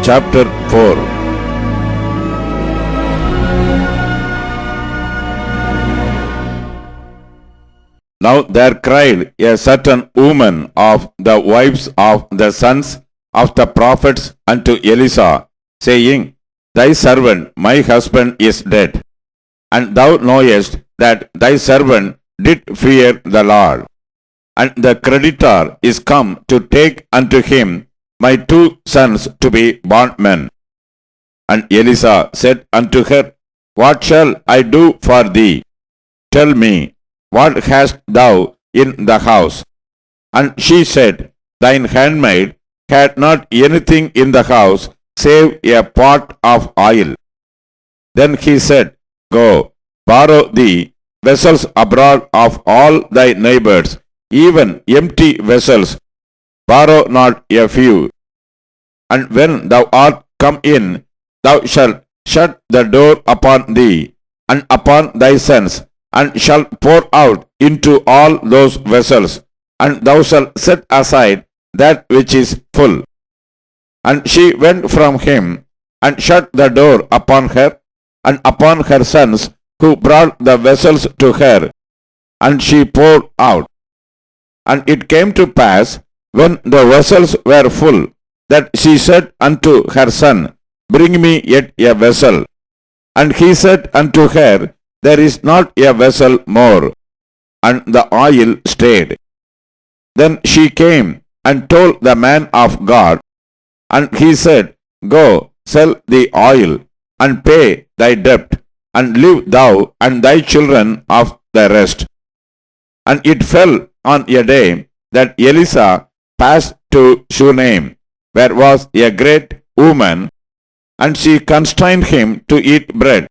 chapter 4. Now there cried a certain woman of the wives of the sons of the prophets unto Elisha, saying, Thy servant my husband is dead, and thou knowest that thy servant did fear the Lord, and the creditor is come to take unto him my 2 sons to be bondmen. And Elisha said unto her, What shall I do for thee? Tell me, what hast thou in the house? And she said, Thine handmaid had not anything in the house save a pot of oil. Then he said, Go, borrow thee vessels abroad of all thy neighbors, even empty vessels, borrow not a few. And when thou art come in, thou shalt shut the door upon thee and upon thy sons, and shalt pour out into all those vessels, and thou shalt set aside that which is full. And she went from him, and shut the door upon her, and upon her sons, who brought the vessels to her, and she poured out. And it came to pass, when the vessels were full, that she said unto her son, Bring me yet a vessel. And he said unto her, There is not a vessel more. And the oil stayed. Then she came and told the man of God, and he said, Go, sell the oil, and pay thy debt, and live thou and thy children of the rest. And it fell on a day that Elisha passed to Shunem, where was a great woman, and she constrained him to eat bread.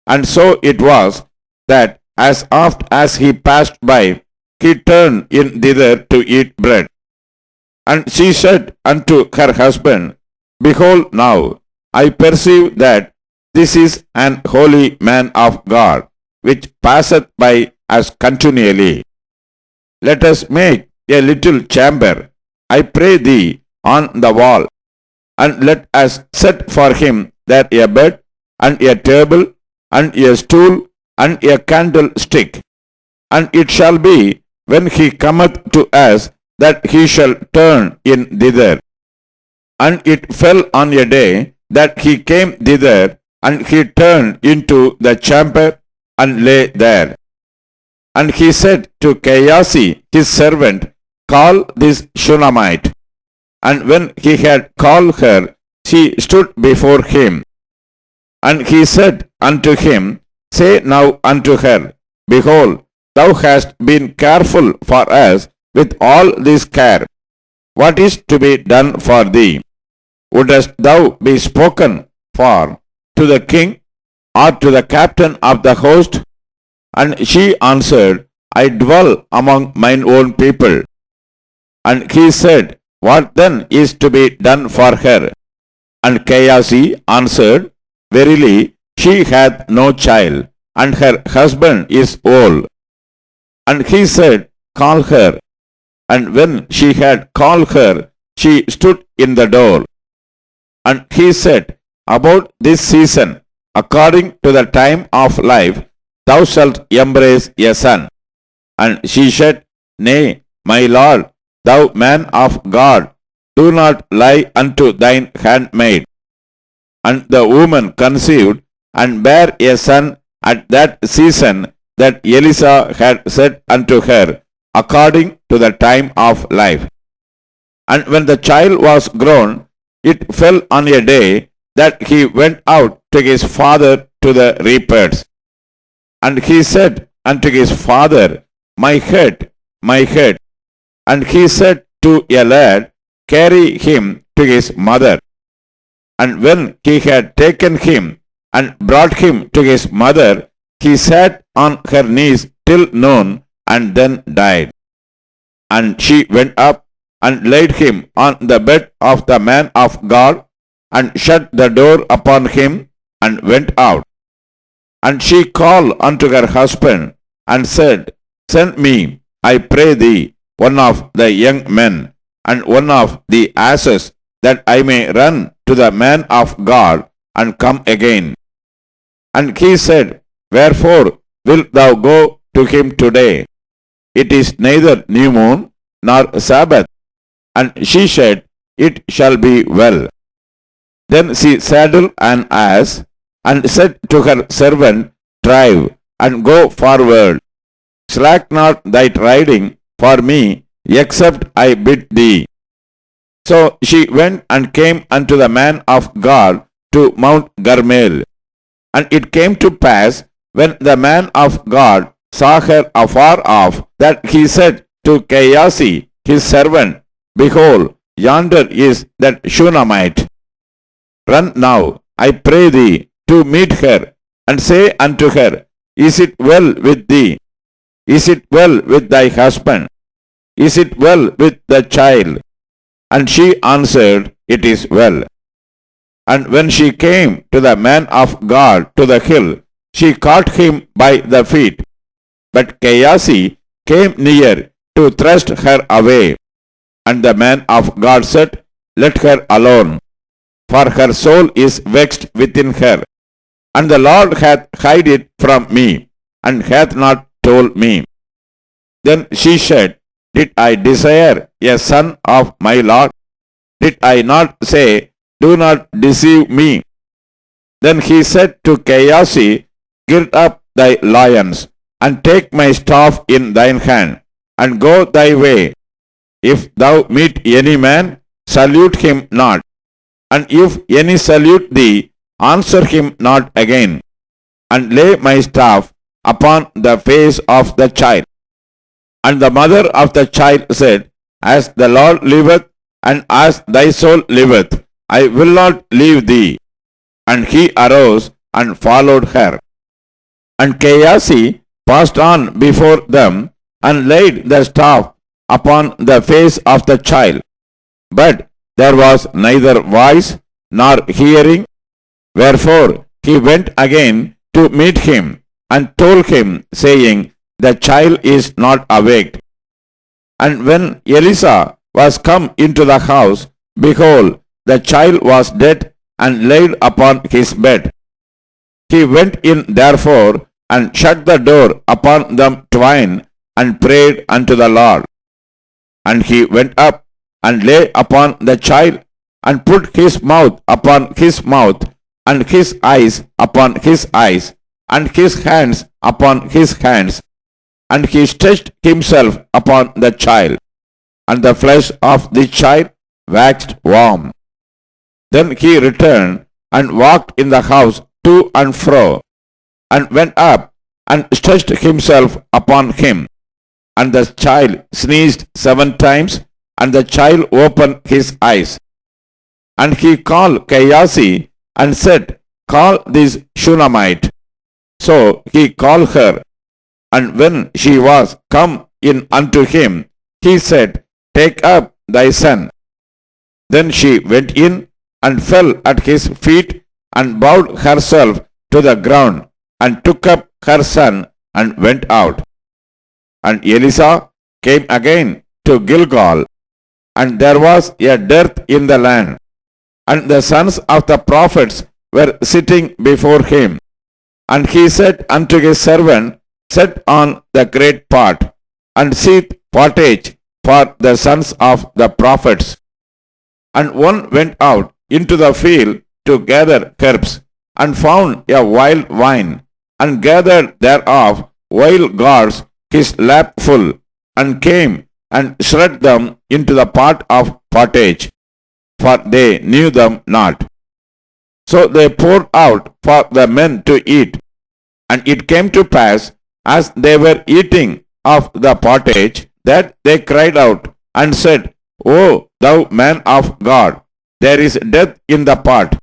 And so it was that as oft as he passed by, he turned in thither to eat bread. And she said unto her husband, Behold now, I perceive that this is an holy man of God, which passeth by us continually. Let us make a little chamber, I pray thee, on the wall, and let us set for him there a bed, and a table, and a stool, and a candlestick. And it shall be, when he cometh to us, that he shall turn in thither. And it fell on a day that he came thither, and he turned into the chamber, and lay there. And he said to Gehazi his servant, Call this Shunammite. And when he had called her, she stood before him. And he said unto him, Say now unto her, Behold, thou hast been careful for us with all this care. What is to be done for thee? Wouldest thou be spoken for to the king, or to the captain of the host? And she answered, I dwell among mine own people. And he said, What then is to be done for her? And Gehazi answered, Verily, she hath no child, and her husband is old. And he said, Call her. And when she had called her, she stood in the door. And he said, About this season, according to the time of life, thou shalt embrace a son. And she said, Nay, my lord, thou man of God, do not lie unto thine handmaid. And the woman conceived, and bare a son at that season that Elisha had said unto her, according to the time of life. And when the child was grown, it fell on a day that he went out to his father to the reapers. And he said unto his father, My head, my head. And he said to a lad, Carry him to his mother. And when he had taken him and brought him to his mother, he sat on her knees till noon, and then died. And she went up and laid him on the bed of the man of God, and shut the door upon him, and went out. And she called unto her husband, and said, Send me, I pray thee, one of the young men, and one of the asses, that I may run to the man of God and come again. And he said, Wherefore wilt thou go to him today? It is neither new moon nor Sabbath. And she said, It shall be well. Then she saddled an ass, and said to her servant, Drive, and go forward. Slack not thy riding for me, except I bid thee. So she went and came unto the man of God to Mount Carmel. And it came to pass, when the man of God saw her afar off, that he said to Gehazi his servant, Behold, yonder is that Shunammite. Run now, I pray thee, to meet her, and say unto her, Is it well with thee? Is it well with thy husband? Is it well with the child? And she answered, It is well. And when she came to the man of God to the hill, she caught him by the feet. But Gehazi came near to thrust her away. And the man of God said, Let her alone, for her soul is vexed within her. And the Lord hath hid it from me, and hath not told me. Then she said, Did I desire a son of my Lord? Did I not say, Do not deceive me? Then he said to Gehazi, Gird up thy loins, and take my staff in thine hand, and go thy way. If thou meet any man, salute him not. And if any salute thee, answer him not again. And lay my staff upon the face of the child. And the mother of the child said, As the Lord liveth, and as thy soul liveth, I will not leave thee. And he arose and followed her. And Gehazi passed on before them, and laid the staff upon the face of the child. But there was neither voice nor hearing. Wherefore he went again to meet him, and told him, saying, The child is not awake. And when Elisha was come into the house, behold, the child was dead, and laid upon his bed. He went in therefore, and shut the door upon them twain, and prayed unto the Lord. And he went up, and lay upon the child, and put his mouth upon his mouth, and his eyes upon his eyes, and his hands upon his hands. And he stretched himself upon the child, and the flesh of the child waxed warm. Then he returned, and walked in the house to and fro, and went up, and stretched himself upon him. And the child sneezed 7 times, and the child opened his eyes. And he called Gehazi, and said, Call this Shunammite. So he called her. And when she was come in unto him, he said, Take up thy son. Then she went in, and fell at his feet, and bowed herself to the ground, and took up her son, and went out. And Elisha came again to Gilgal, and there was a dearth in the land. And the sons of the prophets were sitting before him. And he said unto his servant, Set on the great pot, and seethe pottage for the sons of the prophets. And one went out into the field to gather herbs, and found a wild vine, and gathered thereof wild gourds his lap full, and came and shred them into the pot of pottage, for they knew them not. So they poured out for the men to eat. And it came to pass, as they were eating of the pottage, that they cried out, and said, O thou man of God, there is death in the pot.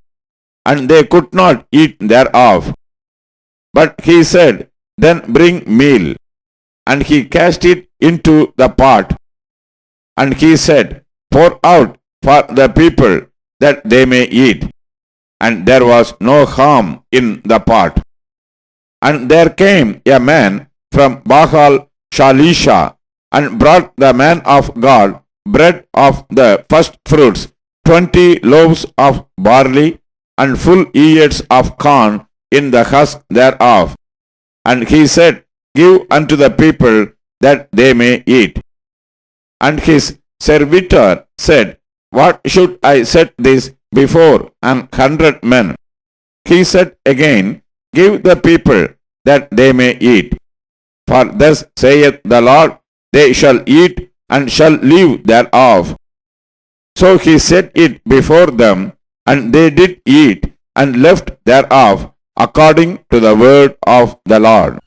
And they could not eat thereof. But he said, Then bring meal. And he cast it into the pot. And he said, Pour out for the people, that they may eat. And there was no harm in the pot. And there came a man from Baal Shalisha, and brought the man of God bread of the first fruits 20 loaves of barley, and full ears of corn in the husk thereof. And he said, Give unto the people that they may eat. And his servitor said, What should I set this before 100 men? He said again, Give the people that they may eat. For thus saith the Lord, They shall eat and shall live thereof. So he set it before them, and they did eat and left thereof, according to the word of the Lord.